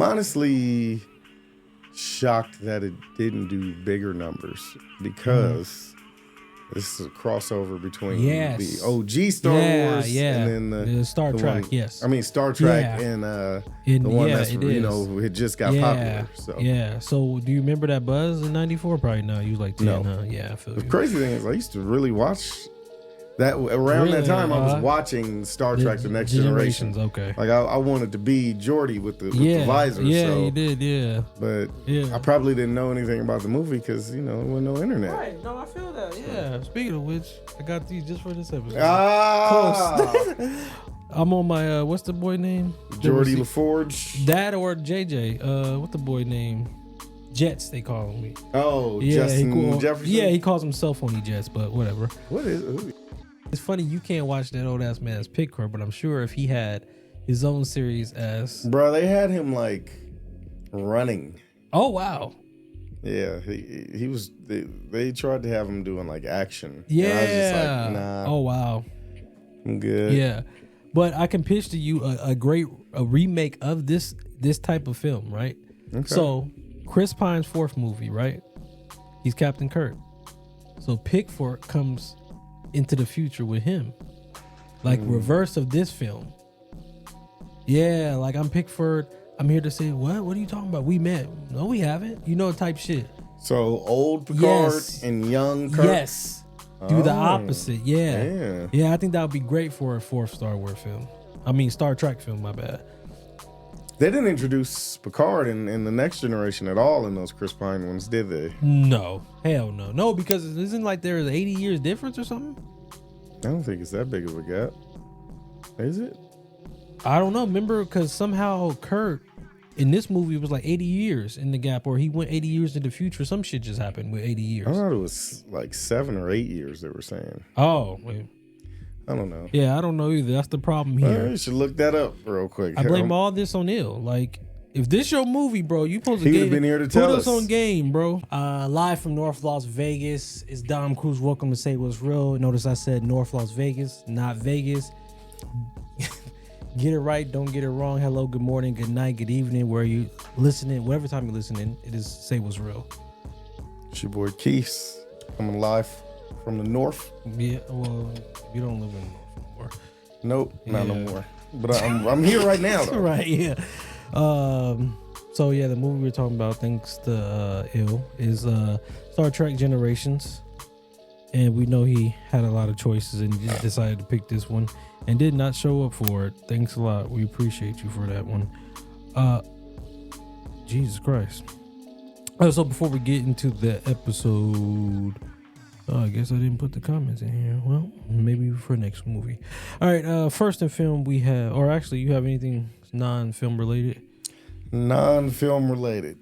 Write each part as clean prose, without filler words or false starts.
honestly shocked that it didn't do bigger numbers because this is a crossover between the OG Star Wars and then the Star Trek. Star Trek and the one that's it just got popular. So do you remember that buzz in '94? Probably not. You was like 10, no. Huh? Yeah, I feel the you. crazy thing is I used to really watch that around that time. I was watching Star Trek: The Next Generation. Okay, like I wanted to be Geordi with the visor. Yeah, so. you did. Yeah, but I probably didn't know anything about the movie because there was no internet. Right? No, I feel that. Yeah. Speaking of which, I got these just for this episode. Close. I'm on my what's the boy name? Geordi LaForge. That or JJ? What the boy name? Jets, they call him. Oh, yeah, Justin Jefferson. Yeah, he calls himself Phony Jets, but whatever. What is? It's funny you can't watch that old ass man's Picard, but I'm sure if he had his own series as bro, they had him like running. Oh wow. Yeah, he was. They tried to have him doing like action. Yeah. And I was just like, nah. Oh wow. I'm good. Yeah, but I can pitch to you a great remake of this type of film, right? Okay. So Chris Pine's fourth movie, right? He's Captain Kirk. So Pickford comes into the future with him, like reverse of this film. Yeah, like I'm Pickford. I'm here to say, what are you talking about? We met. No, we haven't. Type shit. So old Picard and young Kirk. Yes. Do the opposite. Yeah. I think that would be great for a fourth Star Wars film. Star Trek film. My bad. They didn't introduce Picard in the Next Generation at all in those Chris Pine ones, did they? No. Hell no. No, because it isn't like there's 80 years difference or something? I don't think it's that big of a gap. Is it? I don't know. Remember, because somehow Kirk in this movie was like 80 years in the gap, or he went 80 years in the future. Some shit just happened with 80 years. I thought it was like 7 or 8 years they were saying. Oh, wait. I don't know. Yeah, I don't know either. That's the problem here. You should look that up real quick. I blame all this on Ill. Like, if this your movie, bro, you supposed to he would have been here to tell us. Put us on game, bro. Live from North Las Vegas, it's Dom Cruz. Welcome to Say What's Real. Notice I said North Las Vegas, not Vegas. Get it right, don't get it wrong. Hello, good morning, good night, good evening. Where you listening, whatever time you're listening, it is Say What's Real. It's your boy Keith, coming live from the north. Yeah, well, you don't live in the north anymore. Nope, not no more. But I'm here right now, though. Right, yeah. So yeah, the movie we're talking about, thanks to Ill, is Star Trek Generations. And we know he had a lot of choices and just decided to pick this one and did not show up for it. Thanks a lot. We appreciate you for that one. Jesus Christ. So before we get into the episode, I guess I didn't put the comments in here. Well, maybe for next movie. All right. First in film we have, or actually you have anything non-film related? Non-film related.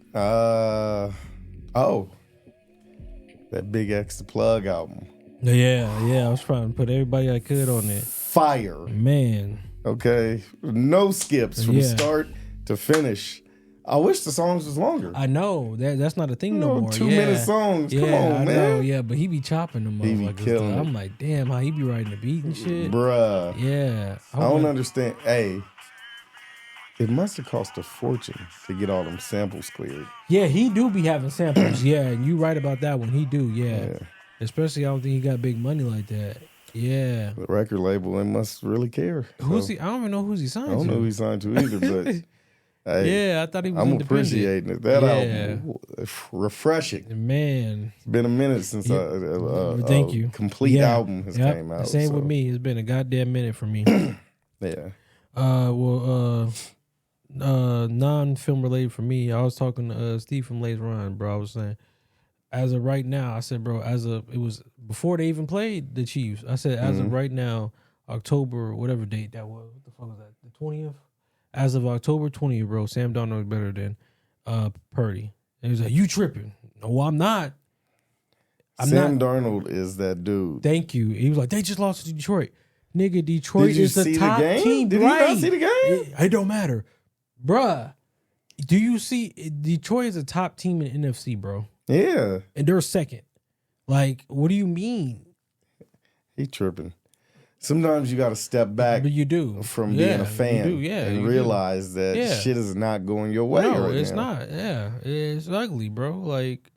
That Big X the Plug album. Yeah. I was trying to put everybody I could on it. Fire. Man. Okay. No skips from start to finish. I wish the songs was longer. I know. That's not a thing no more. 2-minute songs. Come on, man. Know, yeah, but he be chopping them He be killing it. I'm like, damn, how he be writing the beat and shit. Bruh. Yeah. I don't understand. Hey, it must have cost a fortune to get all them samples cleared. Yeah, he do be having samples. Yeah, and you right about that one. He do, yeah. Especially, I don't think he got big money like that. Yeah. The record label, they must really care. Who's he? I don't even know who's he signed to. I don't know who he signed to either, but hey, yeah, I thought he was I'm appreciating it. That album, refreshing. Man. It's been a minute since thank you. Complete album has came out. Same with me. It's been a goddamn minute for me. Yeah. Non-film related for me, I was talking to Steve from Lays Run, bro. I was saying, as of right now, I said, bro, it was before they even played the Chiefs. I said, as of right now, October, whatever date that was, what the fuck was that? The 20th? As of October 20th, bro, Sam Darnold is better than Purdy. And he was like, you tripping. No, I'm not. Sam Darnold is that dude. Thank you. He was like, they just lost to Detroit. Nigga, Detroit is the top team. Did you not see the game? It don't matter. Bruh, do you see Detroit is a top team in the NFC, bro? Yeah. And they're second. Like, what do you mean? He tripping. sometimes you got to step back. But you do from being a fan, and realize that shit is not going your way. No, right it's now. not. Yeah, it's ugly, bro. Like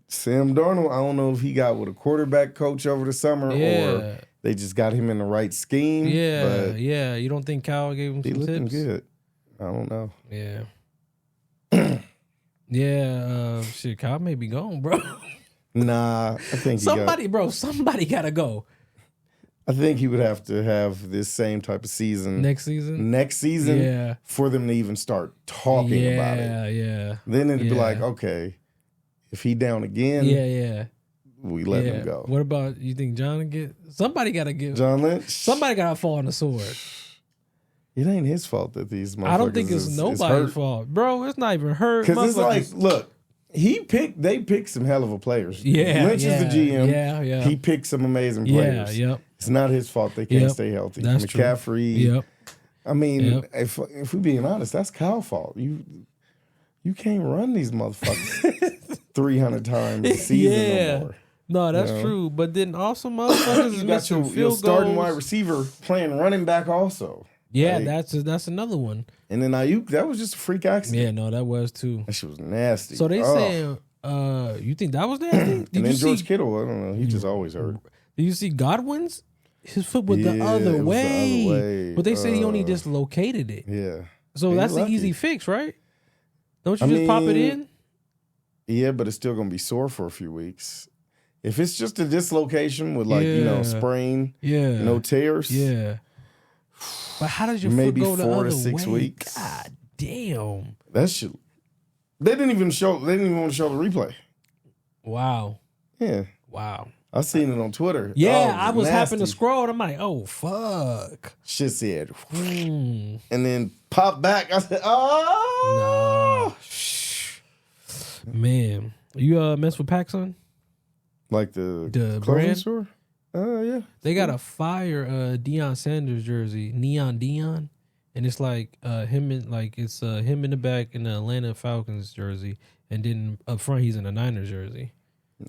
Sam Darnold, I don't know if he got with a quarterback coach over the summer or they just got him in the right scheme. Yeah, but you don't think Kyle gave him some tips? He looking good. I don't know. Yeah. Shit, Kyle may be gone, bro. Nah, I think somebody gotta go. I think he would have to have this same type of season next season, for them to even start talking about it. Yeah. Then it'd be like, okay, if he down again, we let him go. What about, you think John get? Somebody got to give. John Lynch? Somebody got to fall on the sword. It ain't his fault that these motherfuckers I don't think it's nobody's fault. Bro, it's not even hurt. Because it's like, look, they picked some hell of a players. Yeah. Lynch is the GM. Yeah. He picked some amazing players. It's not his fault they can't stay healthy. That's McCaffrey. True. I mean, if we're being honest, that's Kyle's fault. You can't run these motherfuckers 300 times a season no more. No, that's true. But then also motherfuckers you got your starting wide receiver playing running back also. Yeah, like, that's another one. And then Ayuk, that was just a freak accident. Yeah, no, that was too. That shit was nasty. So they saying, you think that was nasty? And then George Kittle, I don't know, he just always hurt. Did you see Godwin's? His foot was the other way. But they said he only dislocated it. Yeah. So that's the easy fix, right? Don't you just pop it in? Yeah, but it's still going to be sore for a few weeks. If it's just a dislocation with sprain, no tears. Yeah. But how does your foot go the other way? Maybe 4 to 6 weeks. God damn. That shit. They didn't even want to show the replay. Wow. Yeah. Wow. I seen it on Twitter. Yeah, I was happy to scroll. I'm like, oh, fuck. Shit said. And then popped back. I said, oh. Nah. Man. You mess with PacSun? Like the clothing store? Yeah. They got a fire Deion Sanders jersey, Neon Deion. And it's like him in the back in the Atlanta Falcons jersey. And then up front he's in a Niners jersey.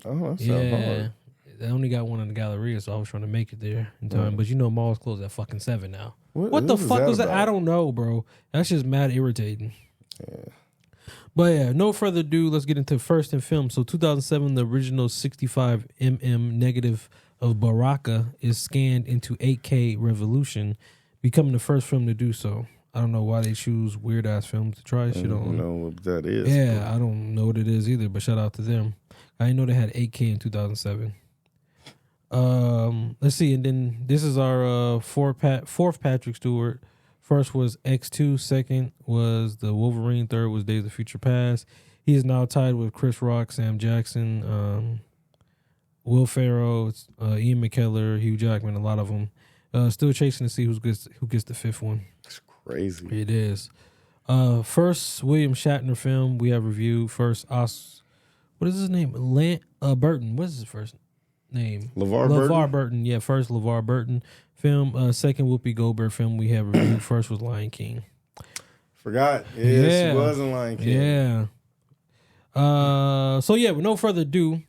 Oh, that sounds hard. They only got one in the Galleria, so I was trying to make it there in time. But you know, malls close at fucking 7 now. What the fuck was that? I don't know, bro. That's just mad irritating. Yeah. But yeah, no further ado, let's get into first in film. So 2007, the original 65mm negative of Baraka is scanned into 8K resolution, becoming the first film to do so. I don't know why they choose weird ass films to try shit on. I don't know what that is. Yeah, I don't know what it is either, but shout out to them. I didn't know they had 8K in 2007. Let's see, and then this is our fourth Patrick Stewart. First was X2, second was The Wolverine, third was Days of Future Past. He is now tied with Chris Rock, Sam Jackson, Will Ferrell, Ian McKellen, Hugh Jackman, a lot of them. Still chasing to see who gets the fifth one. It's crazy. It is. First William Shatner film we have reviewed. First, what is his name? Burton. What's his first name? LeVar Burton. Yeah, first LeVar Burton film. Second Whoopi Goldberg film we have reviewed. First was Lion King. Forgot. Yeah, she was in Lion King. Yeah. So yeah, with no further ado,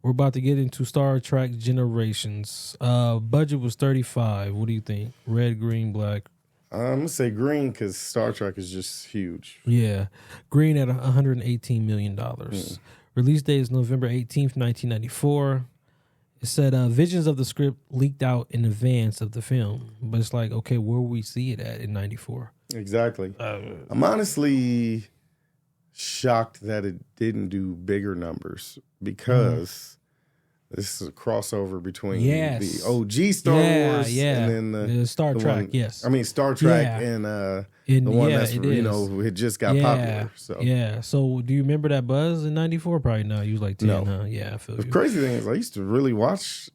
we're about to get into Star Trek Generations. Budget was $35. What do you think? Red, green, black? I'm going to say green because Star Trek is just huge. Yeah. Green at $118 million. Release date is November 18th, 1994. It said visions of the script leaked out in advance of the film. But it's like, okay, where will we see it at in 94? Exactly. I'm honestly shocked that it didn't do bigger numbers because this is a crossover between the OG Star Wars and then the Star Trek. I mean Star Trek and the one that's it just got popular. So So do you remember that buzz in 94? Probably not. You was like 10, huh? Yeah, I feel the crazy thing is I used to really watch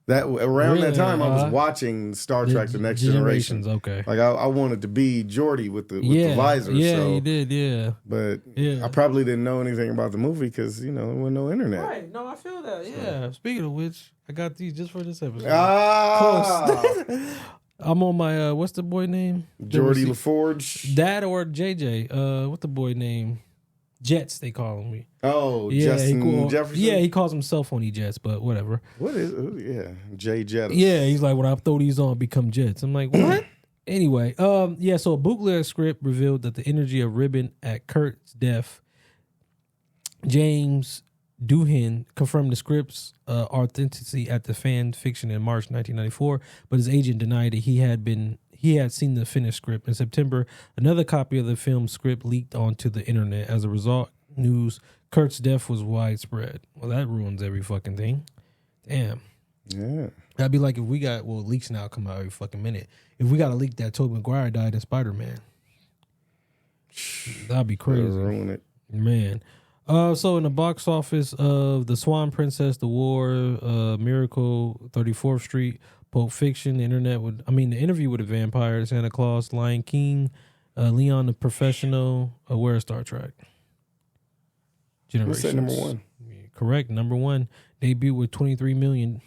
that around that time. I was watching Star Trek: The Next Generation. Okay, like I wanted to be Geordi with the visor. Yeah, so. you did. Yeah, but I probably didn't know anything about the movie because there wasn't no internet. Right? No, I feel that. Yeah. Speaking of which, I got these just for this episode. Close. I'm on my what's the boy name? Geordi LaForge. Dad or JJ? What's the boy name? Jets, they call me. Oh, yeah, Justin Jefferson? Yeah, he calls himself on Jets, but whatever. What is Jay Jettis. Yeah, he's like, when I throw these on, become Jets. I'm like, what? Anyway, so a bootleg script revealed that the energy of ribbon at Kirk's death, James Doohan confirmed the script's authenticity at the fan fiction in March 1994, but his agent denied that he had seen the finished script. In September, another copy of the film script leaked onto the internet. As a result, news Kirk's death was widespread. Well, that ruins every fucking thing. Damn. Yeah. That'd be like if we got, leaks now come out every fucking minute. If we got a leak that Tobey Maguire died in Spider-Man, that'd be crazy. That'd ruin it. Man. So in the box office of The Swan Princess, The War, Miracle, 34th Street, Pulp Fiction, the Interview with a Vampire, Santa Claus, Lion King, Leon the Professional, where is Star Trek? Generations. What's that number one? Correct, number one. Debut with 23 million.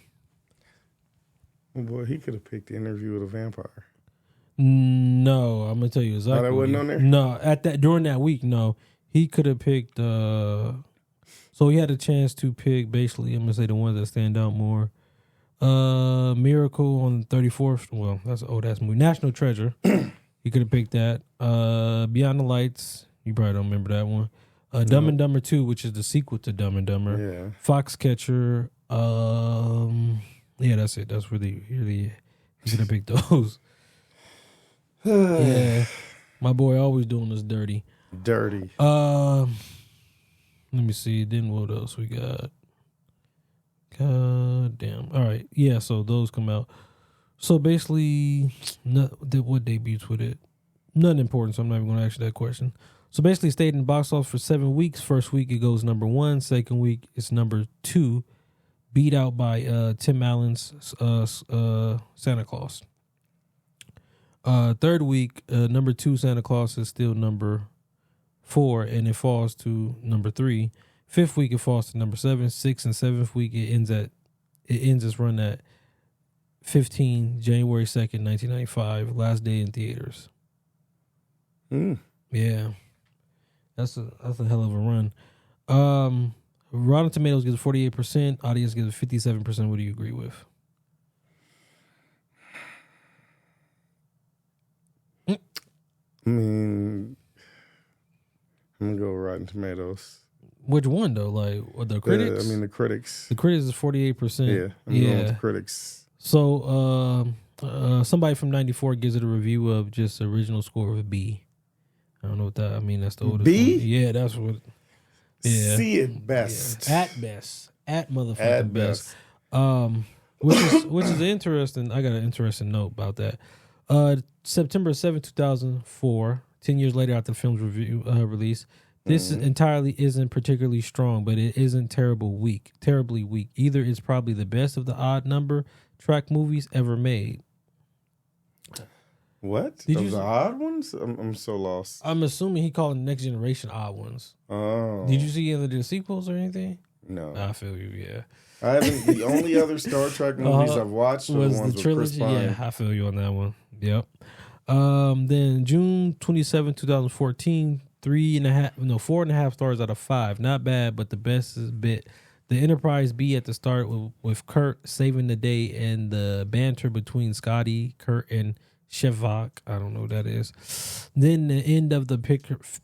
Oh boy, he could have picked the Interview with a Vampire. No, I'm gonna tell you exactly. Oh, that wasn't on there? No, during that week, no. He could have picked so he had a chance to pick basically, I'm gonna say the ones that stand out more. Miracle on the 34th. Well, that's an old ass movie. National Treasure. He could have picked that. Beyond the Lights. You probably don't remember that one. Dumb and Dumber 2, which is the sequel to Dumb and Dumber. Yeah. Foxcatcher. Yeah, that's it. That's really he could have picked those. Yeah. My boy always doing us dirty. Dirty. Let me see. Then what else we got? God damn. All right. Yeah, so those come out. So basically, what debuts with it? Nothing important, so I'm not even going to ask you that question. So basically, stayed in the box office for 7 weeks. First week, it goes number 1. Second week, it's number 2. Beat out by Tim Allen's Santa Claus. Third week, number 2, Santa Claus, is still number 4, and it falls to number 3. Fifth week, it falls to number 7. Sixth and seventh week, it ends its run at 15, January 2nd, 1995, last day in theaters. Yeah. That's a hell of a run. Rotten Tomatoes gives 48%, audience gives 57%. What do you agree with? I mean, I'm gonna go Rotten Tomatoes. Which one though? Like what, the critics? The critics. The critics is 48%. Yeah, I'm going with the critics. So somebody from 94 gives it a review of just the original score of a B. I don't know what that. I mean, that's the oldest B? one. Yeah, that's what. Yeah. See it best. Yeah. At best. At motherfucking best. Which is interesting. I got an interesting note about that. September 7th, 2004, 10 years later after the film's release, this entirely isn't particularly strong, but it isn't terribly weak. Either it's probably the best of the odd number track movies ever made. What? The odd ones? I'm so lost. I'm assuming he called Next Generation odd ones. Oh. Did you see any of the sequels or anything? No. I feel you, yeah. I haven't. The only other Star Trek movies I've watched was the ones the trilogy. With Chris Pine. Yeah, I feel you on that one. Yep. Then June 27, 2014, 4.5 stars out of 5. Not bad, but the best is the Enterprise-B at the start with Kirk saving the day and the banter between Scotty, Kirk, and Shevak. I don't know what that is. Then the end of the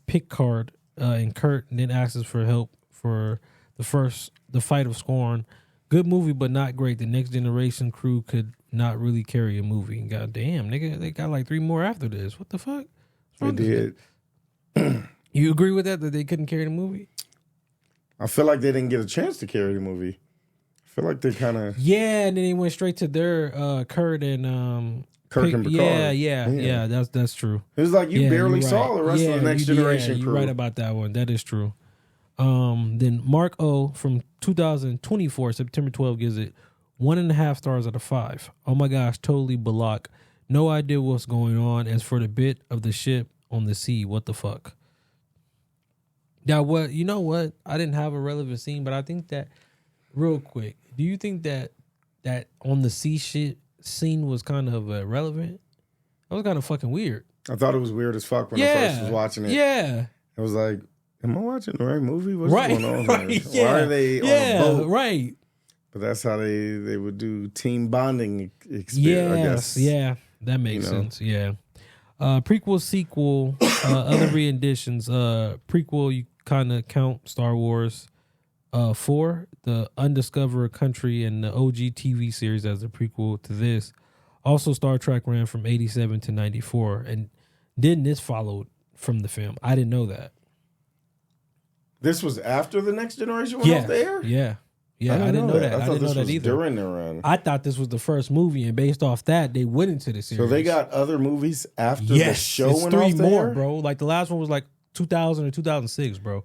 Picard and Kirk then asks for help for the fight of Scorn. Good movie, but not great. The Next Generation crew could not really carry a movie. God damn, nigga, they got like 3 more after this. What the fuck? They did. You agree with that they couldn't carry the movie? I feel like they didn't get a chance to carry the movie. I feel like they kind of... Yeah, and then they went straight to their Kirk and Picard. Yeah, that's true. It was like you barely saw the rest of the Next Generation crew. You're right about that one. That is true. Then Mark O from 2024, September 12, gives it 1.5 stars out of 5. Oh my gosh, totally Balak. No idea what's going on. As for the bit of the ship on the sea, what the fuck? Now, you know what? I didn't have a relevant scene, but I think that, real quick, do you think that on the sea shit scene was kind of relevant? That was kind of fucking weird. I thought it was weird as fuck when I first was watching it. Yeah. It was like, am I watching the right movie? What's Right, going on right, here? yeah. Why are they on a boat? Right. But that's how they would do team bonding experience. I guess. Yeah, that makes sense. Yeah. Prequel, sequel, other renditions. Prequel, you kind of count Star Wars 4, the Undiscovered Country, and the OG TV series as a prequel to this. Also, Star Trek ran from 87 to 94, and then this followed from the film. I didn't know that. This was after The Next Generation went off the air? Yeah. I didn't know that. I didn't know that either. During the run. I thought this was the first movie, and based off that, they went into the series. So they got other movies after the show went off the 3 more, air? bro. Like the last one was like 2000 or 2006, bro.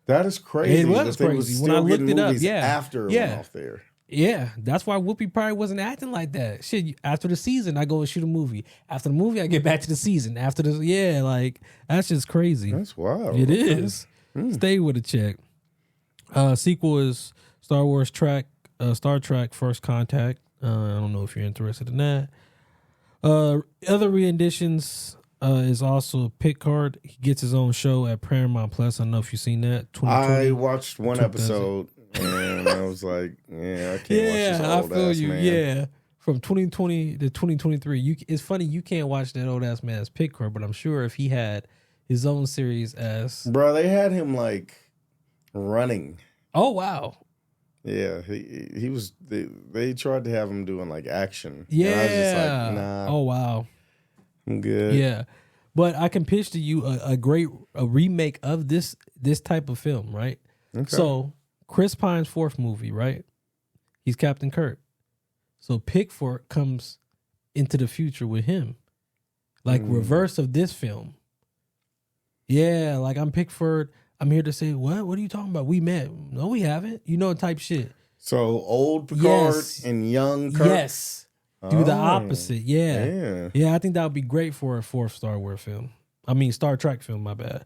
That is crazy. It was crazy when I looked it up. Yeah, after it went off there. Yeah, that's why Whoopi probably wasn't acting like that. Shit, after the season, I go and shoot a movie. After the movie, I get back to the season. After the like that's just crazy. That's wild. It is. Stay with a check. Sequel is Star Trek First Contact. I don't know if you're interested in that. Other renditions is also Picard. He gets his own show at Paramount Plus. I don't know if you've seen that. I watched one episode and I was like, yeah, I can't watch this old I feel ass you. man. Yeah. From 2020 to 2023. It's funny you can't watch that old ass man as Picard, but I'm sure if he had his own series as Bro, they had him like running. Oh wow. Yeah, he was. They tried to have him doing like action. Yeah. And I was just like, nah. Oh wow. I'm good. Yeah, but I can pitch to you a remake of this type of film, right? Okay. So Chris Pine's 4th movie, right? He's Captain Kirk. So Pickford comes into the future with him, like reverse of this film. Yeah, like I'm Pickford. I'm here to say, what? What are you talking about? We met. No, we haven't. You know, type shit. So old Picard and young Kirk? Yes. Do the opposite. Yeah. I think that would be great for a 4th Star Wars film. I mean, Star Trek film, my bad.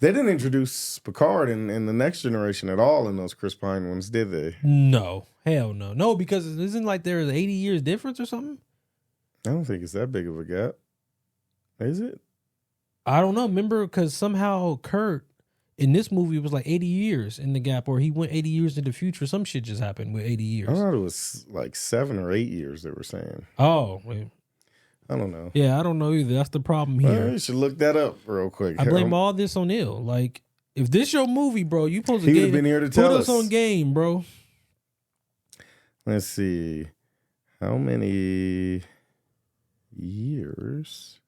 They didn't introduce Picard in the Next Generation at all in those Chris Pine ones, did they? No. Hell no. No, because it isn't like there's 80 years difference or something? I don't think it's that big of a gap. Is it? I don't know. Remember, because somehow Kirk in this movie was like 80 years in the gap, or he went 80 years in the future. Some shit just happened with 80 years. I thought it was like 7 or 8 years they were saying. Oh, wait. I don't know. Yeah, I don't know either. That's the problem here. Well, you should look that up real quick. I blame all this on ill. Like, if this your movie, bro, you supposed to he would have been here to tell us on game, bro. Let's see. How many years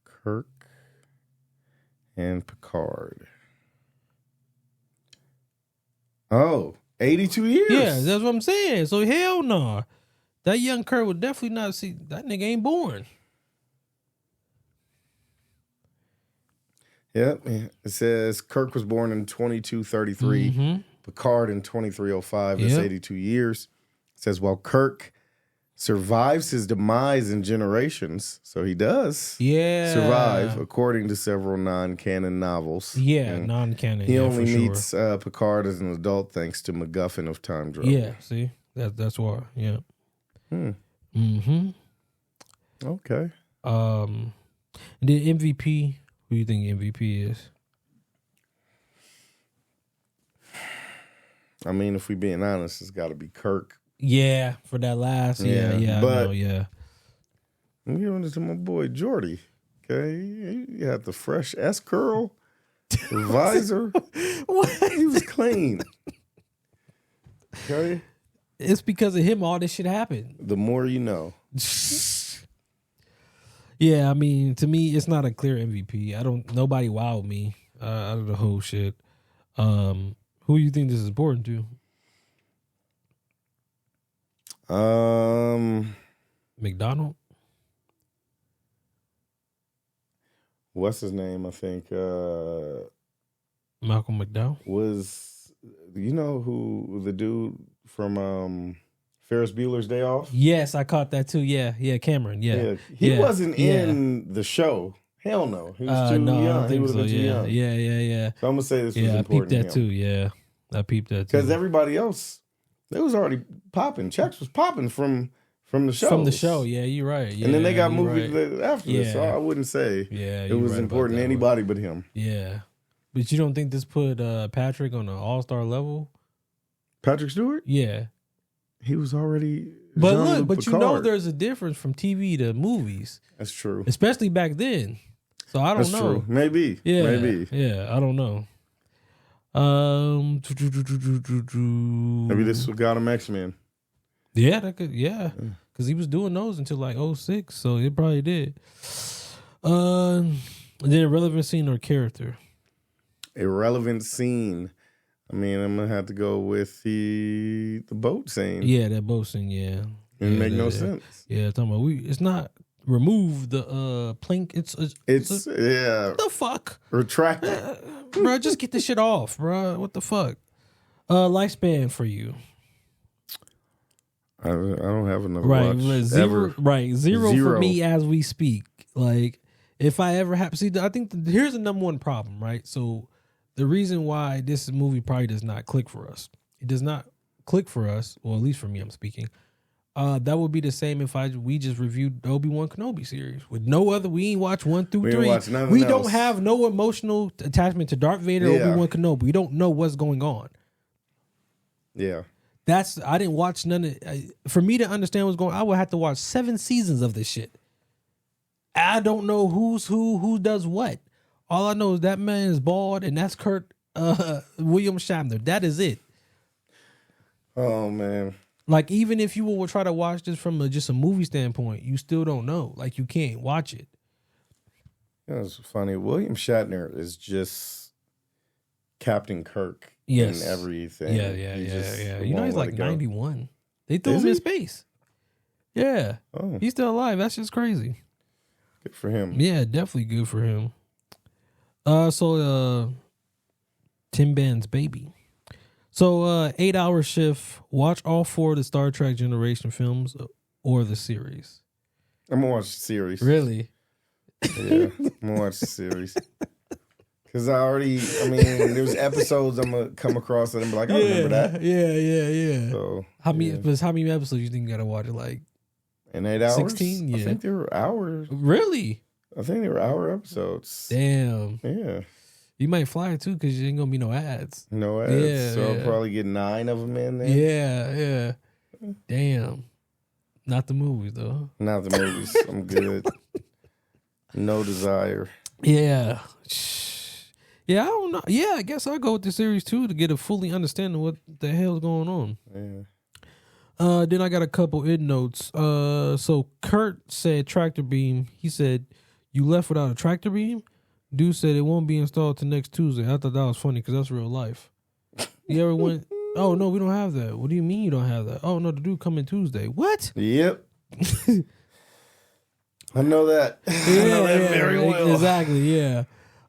Kirk and Picard? Oh, 82 years. Yeah, that's what I'm saying. So hell no. That young Kirk would definitely not see that nigga ain't born. Yep. It says Kirk was born in 2233. Picard in 2305. That's 82 years. It says while Kirk survives his demise in generations, so he does survive according to several non-canon novels. Non-canon. He only meets Picard as an adult thanks to MacGuffin of time travel. Yeah, see? That's why. Yeah. Okay. And then MVP, who do you think MVP is? I mean, if we're being honest, it's got to be Kirk. Yeah, for that last. Yeah. But I know, yeah. I'm giving it to my boy Jordy. Okay, he had the fresh S curl, the visor. What? He was clean. Okay. It's because of him all this shit happened. The more you know. Yeah, I mean, to me, it's not a clear MVP. Nobody wowed me out of the whole shit. Who do you think this is important to? McDonald? What's his name? I think Malcolm McDowell was. You know who the dude from Ferris Bueller's Day Off? Yes, I caught that too. Yeah, Cameron. Yeah. He wasn't in the show. Hell no, he was too young. He would have been too young. Yeah. So I'm gonna say this was important. I peeped that too. Yeah, I peeped that too. Because everybody else, they was already popping. Checks was popping from From the show. From the show, yeah, you're right. Yeah, and then they got movies after this, so Yeah. I wouldn't say Yeah, it was important to anybody but him. Yeah. But you don't think this put Patrick on an all-star level? Patrick Stewart? Yeah. He was already But Jean-Luc look, but Picard. you know there's a difference from TV to movies. That's true. Especially back then. So I don't That's know. true. Maybe. Yeah. Maybe. Yeah, I don't know. Maybe this got him X-Men. Yeah, that could, yeah. Because he was doing those until like 06, so it probably did. And then irrelevant scene or character. Irrelevant scene. I mean, I'm gonna have to go with the boat scene. Yeah, that boat scene, yeah. It make no sense. Yeah, talking about it's not remove the plank. It's yeah. What the fuck? Retract it. Bro, just get this shit off, bro. What the fuck? Lifespan for you. I don't have another Right, watch. zero. Ever. Right, zero for me as we speak. Like, if I ever have, see, I think here's the number one problem, right? So, the reason why this movie probably does not click for us, it does not click for us, or at least for me, I'm speaking. That would be the same if we just reviewed the Obi-Wan Kenobi series with no other. We ain't watch 1 through 3. We don't have no emotional attachment to Darth Vader or Obi-Wan Kenobi. We don't know what's going on. Yeah. I didn't watch none of for me to understand what's going on, I would have to watch 7 seasons of this shit. I don't know who's who does what. All I know is that man is bald and that's Kirk William Shatner. That is it. Oh man. Like, even if you will try to watch this from just a movie standpoint, you still don't know. Like, you can't watch it. It's funny. William Shatner is just Captain Kirk in everything. Yeah. You know, he's like 91. They threw him in space. Yeah. Oh. He's still alive. That's just crazy. Good for him. Yeah, definitely good for him. Tim Band's Baby. So, 8-hour shift. Watch all 4 of the Star Trek Generation films or the series. I'm gonna watch the series. Really? Yeah, I'm gonna watch the series. Because there's episodes I'm gonna come across and I'm like, I remember that. Yeah. So how many episodes you think you gotta watch? Like in 8 hours? 16? Yeah. I think they were hours. Really? I think they were hour episodes. Damn. Yeah. You might fly too because you ain't gonna be no ads. No ads. Yeah, so I'll probably get 9 of them in there. Yeah. Damn. Not the movies though. Not the movies. I'm good. No desire. Yeah. Yeah, I don't know. Yeah, I guess I'll go with the series too to get a fully understanding what the hell's going on. Yeah. Then I got a couple end notes. So Kurt said tractor beam. He said, "You left without a tractor beam?" Dude said it won't be installed till next Tuesday. I thought that was funny because that's real life. You ever went, oh, no, we don't have that. What do you mean you don't have that? Oh, no, the dude coming Tuesday. What? Yep. I know that. I know that very well. Exactly, yeah.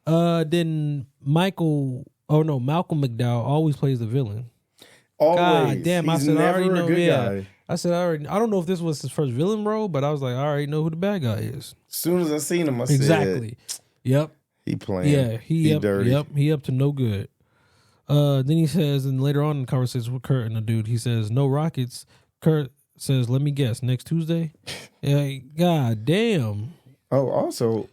Then Malcolm McDowell always plays the villain. Always. God damn, He's never I already know. a good guy. I said, I don't know if this was his first villain role, but I was like, I already know who the bad guy is. As soon as I seen him, I said, exactly. Yep. He playing. Yeah, he up, dirty. Yep, he up to no good. Then he says, and later on in the conversation with Kurt and the dude, he says, no rockets. Kurt says, let me guess, next Tuesday? Yeah, God damn. Oh, also,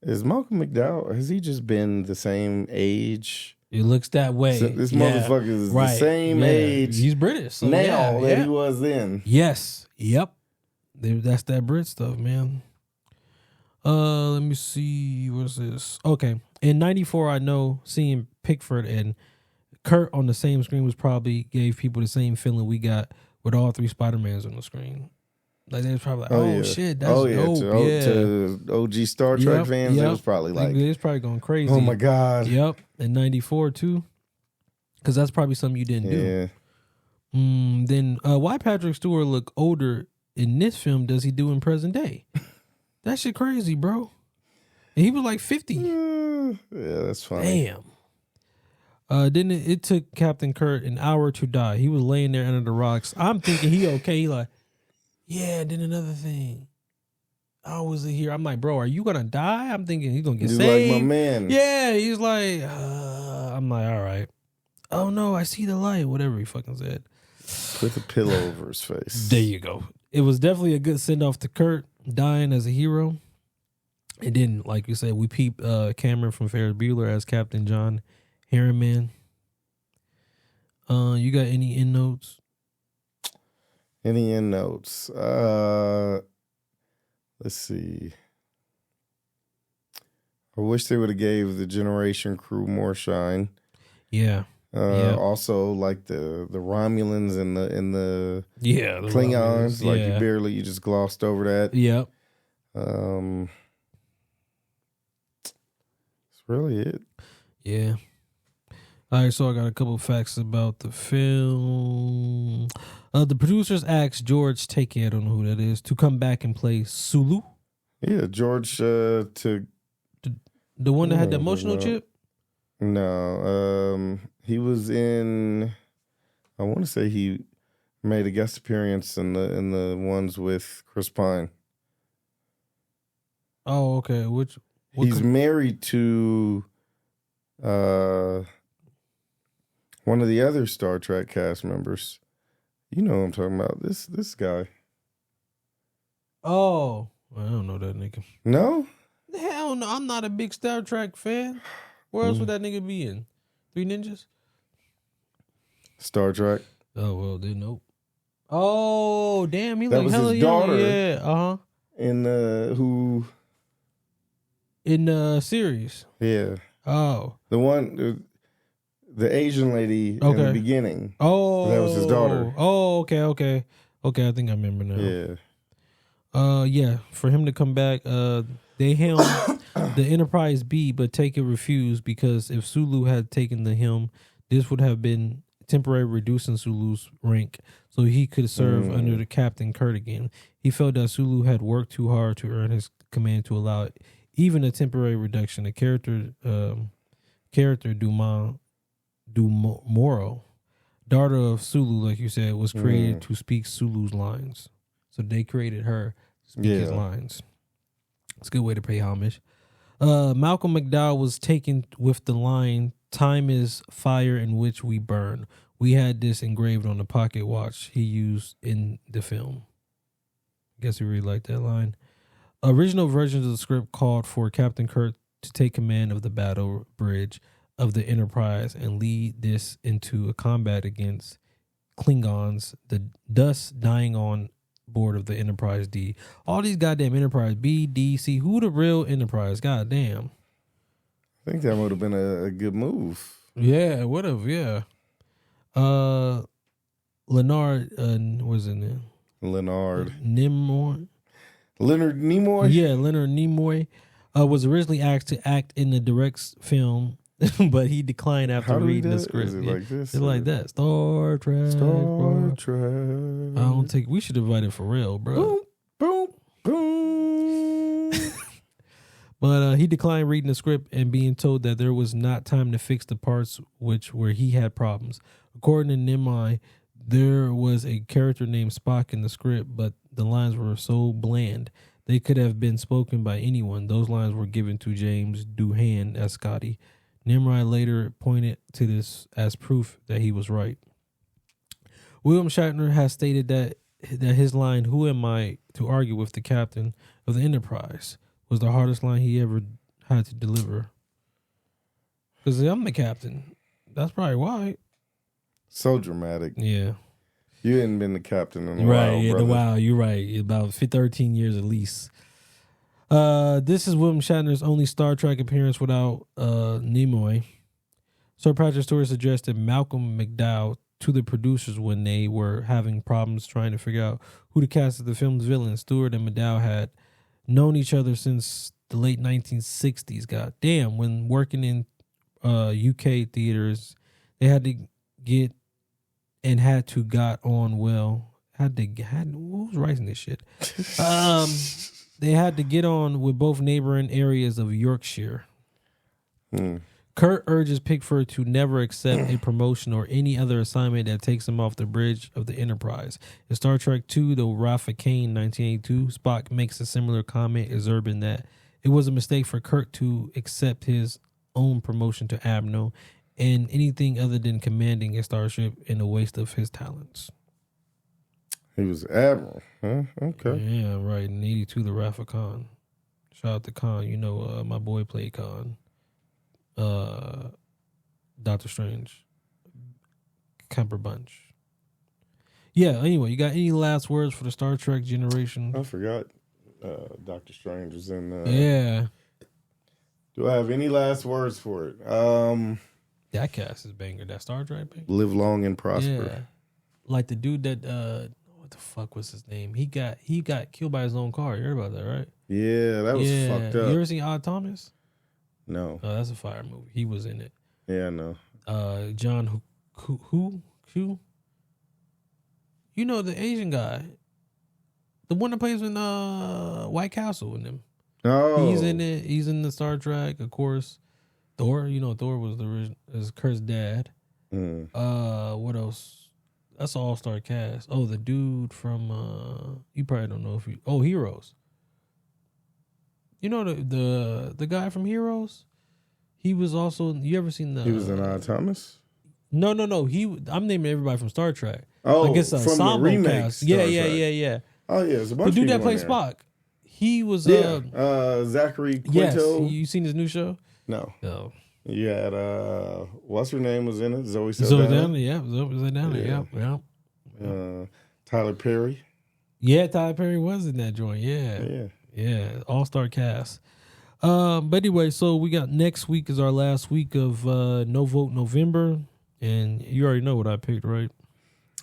is Malcolm McDowell, has he just been the same age? It looks that way. So this motherfucker is the same age. He's British. So now that he was then. Yes. Yep. That's that Brit stuff, man. Let me see. What's this? Okay. In 94, I know seeing Pickford and Kurt on the same screen was probably gave people the same feeling we got with all 3 Spider-Mans on the screen. Like, they was probably like, shit, that's dope. To OG Star Trek fans, it was probably like, it's probably going crazy. Oh my God. Yep. In 94 too. Because that's probably something you didn't do. Then why Patrick Stewart look older in this film does he do in present day? That shit crazy, bro. And he was like 50. Yeah, that's funny. Damn. Then it took Captain Kirk an hour to die. He was laying there under the rocks. I'm thinking he okay. He like, yeah, then another thing. I was here. I'm like, bro, are you going to die? I'm thinking he's going to get saved. Like my man. Yeah, he's like, I'm like, all right. Oh, no, I see the light. Whatever he fucking said. Put the pillow over his face. There you go. it was definitely a good send off to Kirk dying as a hero. And then, like you said, we peep Cameron from Ferris Bueller as Captain John Harriman. You got any end notes? Any end notes? Let's see. I wish they would have gave the Generation crew more shine. Yeah. Also, like the Romulans and the the Klingons, like yeah. you just glossed over that. Yep. That's really it. Yeah. All right, so I got a couple of facts about the film. The producers asked George Takei, I don't know who that is, to come back and play Sulu. Yeah, George the one that had the emotional chip. No, he was in. I want to say he made a guest appearance in the ones with Chris Pine. Oh, okay. He's married to one of the other Star Trek cast members. You know what I'm talking about. This guy. Oh, I don't know that nigga. No? Hell no. I'm not a big Star Trek fan. Where else would that nigga be in? Three Ninjas? Star Trek. Oh, well, then nope. Oh, damn. He that like was hella his young. daughter. Yeah, uh-huh. In In the series. Yeah. Oh. The one, the Asian lady in the beginning. Oh. That was his daughter. Oh, okay. Okay, I think I remember now. Yeah. Yeah, for him to come back, they helmed the Enterprise-B, but Take it refused because if Sulu had taken the helm, this would have been temporary reducing Sulu's rank so he could serve under the Captain Kirk again. He felt that Sulu had worked too hard to earn his command to allow even a temporary reduction. The character Dumoro, daughter of Sulu, like you said, was created to speak Sulu's lines. So they created her to speak his lines. It's a good way to pay homage. Malcolm McDowell was taken with the line, "Time is fire in which we burn." We had this engraved on the pocket watch he used in the film. I guess we really liked that line. Original versions of the script called for Captain Kirk to take command of the battle bridge of the Enterprise and lead this into a combat against Klingons, thus dying on board of the Enterprise-D. All these goddamn Enterprise-B, D, C. Who the real Enterprise? Goddamn. I think that would have been a good move. Yeah, it would have. Yeah. Leonard, what's his name? Leonard Nimoy. Leonard Nimoy. Yeah, Leonard Nimoy was originally asked to act in the direct film, but he declined after reading the script. Is it like this? It's like that. Star Trek. Star Trek. I don't think we should invite it for real, bro. Boom, boom, boom. But he declined reading the script and being told that there was not time to fix the parts where he had problems. According to Nimoy, there was a character named Spock in the script, but the lines were so bland they could have been spoken by anyone. Those lines were given to James Doohan as Scotty. Nimrod later pointed to this as proof that he was right. William Shatner has stated that his line, "Who am I to argue with the captain of the Enterprise?" was the hardest line he ever had to deliver. Because I'm the captain. That's probably why. So dramatic. Yeah. You hadn't been the captain in a while, while, brother. Wow, you're right. About 13 years at least. This is William Shatner's only Star Trek appearance without Nimoy. Sir Patrick Stewart suggested Malcolm McDowell to the producers when they were having problems trying to figure out who to cast as the film's villain. Stewart and McDowell had known each other since the late 1960s. God damn, when working in UK theaters, they had to get on well. Who was writing this shit? They had to get on with both neighboring areas of Yorkshire. Kirk urges Pickford to never accept a promotion or any other assignment that takes him off the bridge of the Enterprise. In Star Trek II, The Wrath of Kane, 1982, Spock makes a similar comment, observing that it was a mistake for Kirk to accept his own promotion to Admiral and anything other than commanding a starship and a waste of his talents. He was Admiral. Huh? Okay. Yeah, right. In 82, the Wrath of Khan. Shout out to Khan. You know, my boy played Khan. Doctor Strange. Cumberbatch. Yeah, anyway, you got any last words for the Star Trek generation? I forgot Doctor Strange was in. Yeah. Do I have any last words for it? That cast is banger. That Star Trek banger. Live long and prosper. Yeah. Like the dude that what the fuck was his name? He got killed by his own car. You heard about that, right? Yeah, that was fucked up. You ever seen Odd Thomas? No. Oh, that's a fire movie. He was in it. Yeah, no. John who? You know the Asian guy. The one that plays in White Castle with him. Oh. He's in it. He's in the Star Trek, of course. Thor, you know, Thor was is Kurt's dad. What else? That's an all-star cast. Oh, the dude from you probably don't know if you Heroes. You know the guy from Heroes? He was also, you ever seen the He was in Odd Thomas? No. I'm naming everybody from Star Trek. Oh, like it's a from the remake cast. Star Yeah. Oh, yeah, there's a bunch The of dude that people in plays there. Spock. He was Zachary yes. Quinto. You seen his new show? No. No. You had what's her name was in it? Zoe Saldana. Saldana. Yeah, Zoe Saldana. Yeah. Tyler Perry. Yeah, Tyler Perry was in that joint. Yeah. All-star cast. But anyway, so we got next week is our last week of No Vote November, and you already know what I picked, right?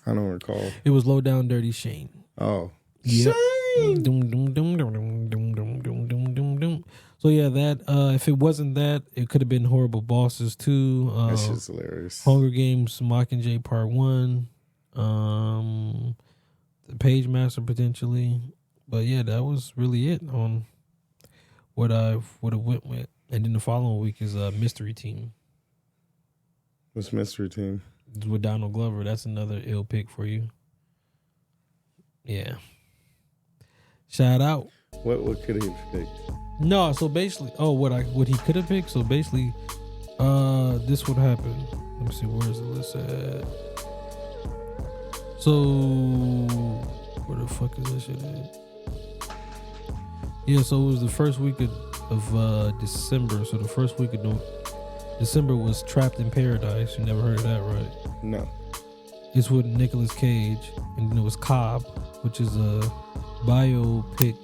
I don't recall. It was Low Down Dirty Shane. Oh, yep. Shane. So yeah, that if it wasn't that, it could have been Horrible Bosses 2. That shit's hilarious. Hunger Games Mockingjay Part 1. The Page Master potentially. But yeah, that was really it on what I would have went with. And then the following week is Mystery Team. What's Mystery Team? It's with Donald Glover. That's another ill pick for you. Yeah. Shout out. What could he have picked? No, so basically, what he could have picked. So basically, this would happen. Let me see, where's the list at? So where the fuck is this shit at? Yeah, so it was the first week of December. So the first week of December was Trapped in Paradise. You never heard of that, right? No. It's with Nicolas Cage, and then it was Cobb, which is a biopic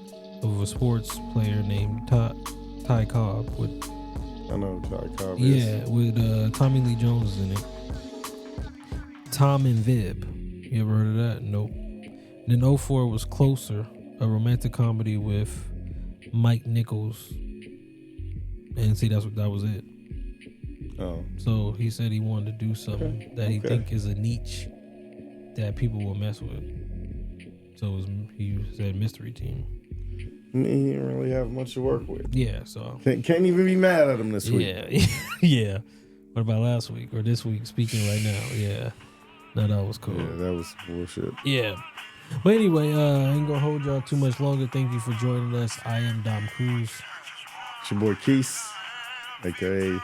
of a sports player named Ty Cobb. I know who Ty Cobb is. Yeah, with Tommy Lee Jones in it. Tom and Vib. You ever heard of that? Nope. And then 04 was Closer, a romantic comedy with Mike Nichols. And see, that was it. Oh. So he said he wanted to do something that he think is a niche that people will mess with. So he said Mystery Team. He didn't really have much to work with. Yeah, so can't even be mad at him this week. Yeah, yeah. What about last week or this week? Speaking right now, yeah. No, that was cool. Yeah, that was bullshit. Yeah. But anyway, I ain't gonna hold y'all too much longer. Thank you for joining us. I am Dom Cruz. It's your boy Keese, aka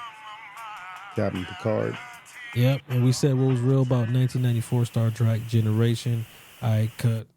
Captain Picard. Yep, and we said what was real about 1994 Star Trek Generation. I cut.